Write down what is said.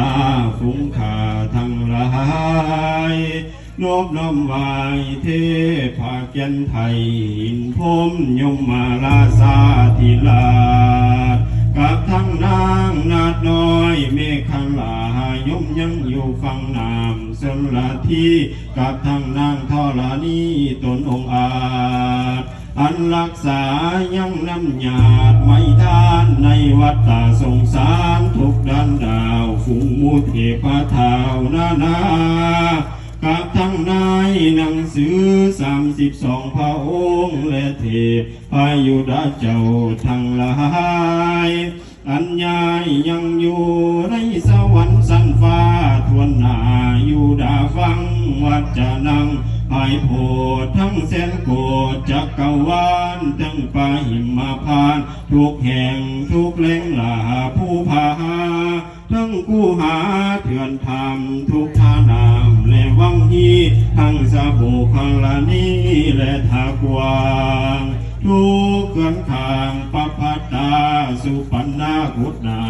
าฝูงข้าทั้งหลายนบน้อมไหวเทพาเกียนไทยอินพรหมยมมาลาสาธิลากับทั้งนางนาดน้อยเมฆลายมยังอยู่ฝั่งน้ำสลาทีกับทั้งนางทรณีตนองค์อาจอันรักษายังน้ำหยาดไม่ทานในวัฏฏะสงสารทุกด้านดาวฝูงมูเทพเท้านากับทั้งนายหนังสือ32พระองค์และเทพยุดาเจ้าทั้งหลายอันยายยังอยู่ในสวรรค์สันฟ้าทวนหน้าอยู่ดาฟังวัจจะนังภายโพธิ์ทั้งแสนโกฏจักรวาลทั้งป่าหิมพานต์ทุกแห่งทุกแหล่งลาผู้พาทั้งกู้หาเถื่อนธรรมทุกท่านามและวังฮีทั้งสะโบกลานีและทากวางทุกเกินข้างปปัตตาสุปันนากุฏนา